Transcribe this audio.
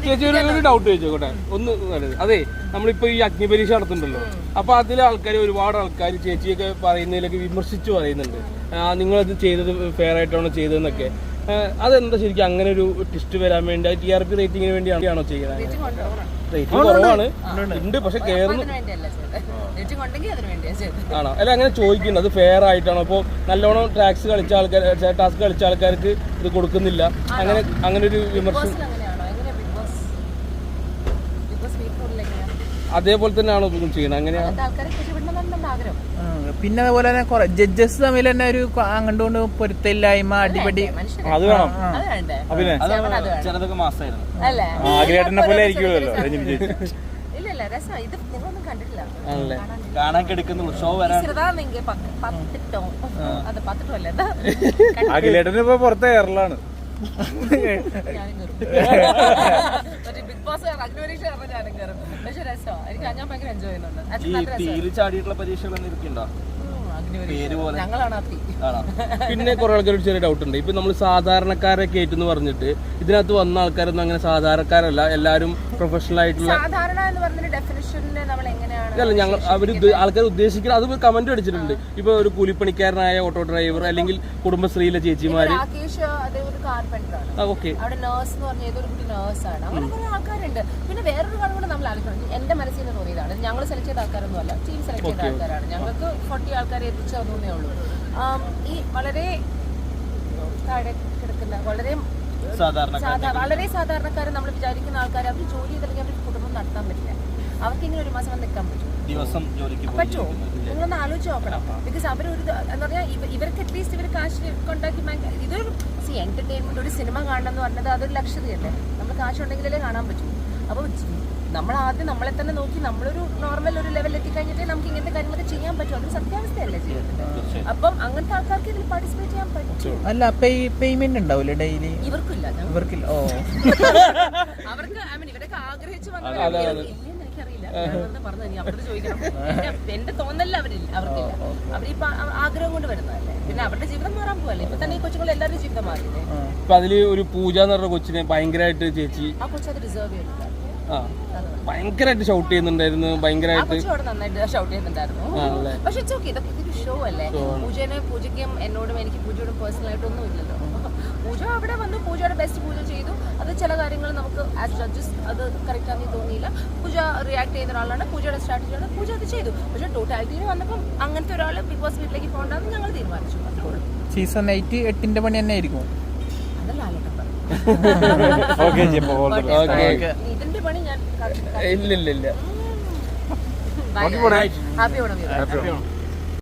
ചേച്ചി ഒരു ഡൗട്ട് ചോദിച്ചോട്ടെ ഒന്ന്. അതെ, നമ്മളിപ്പോ ഈ അഗ്നിപരീക്ഷ നടത്തുന്നുണ്ടല്ലോ, അപ്പൊ അതിലെ ആൾക്കാർ, ഒരുപാട് ആൾക്കാർ ചേച്ചിയൊക്കെ പറയുന്നതിലൊക്കെ വിമർശിച്ചു പറയുന്നുണ്ട്, നിങ്ങളത് ചെയ്തത് ഫെയർ ആയിട്ടാണോ ചെയ്തതെന്നൊക്കെ. അതെന്താ ശരിക്കും അങ്ങനെ ഒരു ട്വിസ്റ്റ് വരാൻ വേണ്ടി TRP റേറ്റിംഗിന് വേണ്ടിയാണോ ചെയ്യുന്നത്? റേറ്റിംഗ് കുറവാണ് ഉണ്ട്, പക്ഷെ കേറുന്നു ആണോ? അല്ല, അങ്ങനെ ചോദിക്കുന്നത് അത് ഫെയർ ആയിട്ടാണോ? അപ്പോൾ നല്ലോണം ടാസ്ക് കളിച്ച ആൾക്കാർക്ക് ഇത് കൊടുക്കുന്നില്ല, അങ്ങനെ ഒരു വിമർശനം. അതേപോലെ തന്നെയാണോ ചെയ്യണം? അങ്ങനെയാണ്. പിന്നെ അതുപോലെ തന്നെ കുറെ ജഡ്ജസ് തമ്മിൽ തന്നെ ഒരു അങ്ങോട്ട് പൊരുത്തില്ലായ്മ, അടിപടി അത് വേണം. പിന്നെ ചിലതൊക്കെ മാസമായിരുന്നു. ആഗ്രഹത്തിനെ പോലെ ആയിരിക്കുമല്ലോ. കാണാൻ കിടക്കുന്ന ഷോ വരാൻ അഖിലേട്ടന് ഇപ്പൊ പുറത്തെ എയറിലാണ്. ചാടിയിട്ടുള്ള പരീക്ഷകളൊന്നും ഇരിക്കണ്ടോ? പിന്നെ കുറെ ആൾക്കാർ ചെറിയ ഡൗട്ട് ഉണ്ട്. ഇപ്പൊ നമ്മൾ സാധാരണക്കാരെ കയറ്റെന്ന് പറഞ്ഞിട്ട് ഇതിനകത്ത് വന്ന ആൾക്കാരൊന്നും അങ്ങനെ സാധാരണക്കാരല്ല, എല്ലാരും പ്രൊഫഷണൽ ആയിട്ടുള്ള. അല്ല, ഞങ്ങൾ ആൾക്കാർ ഉദ്ദേശിക്കുന്നത് അത് കമന്റ് അടിച്ചിട്ടുണ്ട്. ഇപ്പൊ ഒരു കൂലിപ്പണിക്കാരനായ ഓട്ടോ ഡ്രൈവർ, അല്ലെങ്കിൽ കുടുംബശ്രീയിലെ ചേച്ചിമാര്. ഓക്കെ, ആൾക്കാരുണ്ട്. പിന്നെ വേറൊരു കാര്യം കൂടെ നമ്മൾ ആലോചിക്കണം. എന്റെ മനസ്സിൽ നിന്ന് തോന്നിയതാണ്, ഞങ്ങൾ സെലക്ട് ചെയ്ത ആൾക്കാരൊന്നും അല്ല, ടീം സെലക്ട് ചെയ്ത ആൾക്കാരാണ്. ഞങ്ങൾക്ക് 40 ആൾക്കാരെ എത്തിച്ചു തന്നേ ഉള്ളൂ. ഈ വളരെ താഴെ കിടക്കുന്ന വളരെ സാധാരണക്കാരെ നമ്മൾ വിചാരിക്കുന്ന ആൾക്കാർ, അവർ ജോലി ചെയ്തില്ലെങ്കിൽ അവർക്ക് കുടുംബം നടത്താൻ പറ്റില്ല. അവർക്ക് ഇങ്ങനെ ഒരു മാസം നിൽക്കാൻ പറ്റും? പറ്റുമോ? നിങ്ങളൊന്ന് ആലോചിച്ച് നോക്കണം. ബിക്കോസ് അവരൊരു എന്താ പറയാ, ഇവർക്ക് അറ്റ്ലീസ്റ്റ് ഇവർ കാശ് ഉണ്ടാക്കി. ഇതൊരു എന്റർടൈൻമെന്റ്, ഒരു സിനിമ കാണണം എന്ന് പറഞ്ഞത് അതൊരു ലക്ഷറിയല്ലേ. നമ്മൾ കാശ് ഉണ്ടെങ്കിലല്ലേ കാണാൻ പറ്റൂ. അപ്പോൾ നമ്മൾ ആദ്യം നമ്മളെ തന്നെ നോക്കി നമ്മളൊരു നോർമൽ ഒരു ലെവലിൽ എത്തിക്കഴിഞ്ഞിട്ടേ നമുക്ക് ഇങ്ങനത്തെ കാര്യങ്ങളൊക്കെ ചെയ്യാൻ പറ്റും. അതൊരു സത്യാവസ്ഥയല്ലേ ജീവിതത്തിൽ. അപ്പം അങ്ങനത്തെ ആൾക്കാർക്ക് ഇതിൽ പാർട്ടിസിപ്പേറ്റ് ചെയ്യാൻ പറ്റും. അല്ല, പേയ്മെന്റ് ഉണ്ടാവില്ലേ ഡെയിലി? ഇവർക്കില്ല. ഓ, അവർക്ക് ഇവരൊക്കെ ആഗ്രഹിച്ചു വന്നവരില്ലെന്ന് എനിക്കറിയില്ല. പറഞ്ഞു അവരോട് ചോദിക്കണം. എന്റെ തോന്നല്ല അവർക്കില്ല. അവരിപ്പോ ആഗ്രഹം കൊണ്ട് വരുന്നതല്ലേ. പിന്നെ അവരുടെ ജീവിതം മാറാൻ പോവല്ലേ. ഇപ്പൊ തന്നെ ഈ കൊച്ചുങ്ങൾ എല്ലാവരുടെ ജീവിതം മാറില്ലേ. ഇപ്പൊ അതില് ഒരു പൂജ എന്ന് പറഞ്ഞ കൊച്ചിനെ ഭയങ്കരമായിട്ട് ചേച്ചി ആ കൊച്ചു അത് ഡിസേർവ് ചെയ്യുന്നുണ്ട്. ഭയങ്കരമായിട്ട് ഷൗട്ട് ചെയ്യുന്നുണ്ടായിരുന്നു. ഭയങ്കരമായിട്ട് നന്നായിട്ട് ഷൗട്ട് ചെയ്യുന്നുണ്ടായിരുന്നു. പക്ഷെ ഇതൊക്കെ ഇതൊരു ഷോ അല്ലേ. പൂജയ്ക്കും എന്നോടും എനിക്ക് പൂജയോടും പേഴ്സണൽ ആയിട്ടൊന്നും ഇല്ലല്ലോ. പൂജ അവിടെ വന്നു, പൂജയുടെ ബെസ്റ്റ് പൂജ ചെയ്തു. അത് ചില കാര്യങ്ങൾ നമുക്ക് ആസ് ജഡ്ജസ് അത് കറക്റ്റ് ആണെന്ന് തോന്നിയില്ല. പൂജ റിയാക്ട് ചെയ്യുന്ന ഒരാളാണ്, പൂജയുടെ സ്ട്രാറ്റജിയാണ്, പൂജ അത് ചെയ്തു. പക്ഷെ ടോട്ടാലിറ്റിയിൽ വന്നപ്പം അങ്ങനത്തെ ഒരാൾ ബിഗ് ബോസ് വീട്ടിലേക്ക് പോകണ്ടെന്ന് ഞങ്ങൾ തീരുമാനിച്ചു. സീസൺ 8 പണി തന്നെ ആയിരിക്കും. അതല്ല ആലോചന ഇതിന്റെ പണി ഞാൻ ഇല്ല. ഹാപ്പി ഓണം.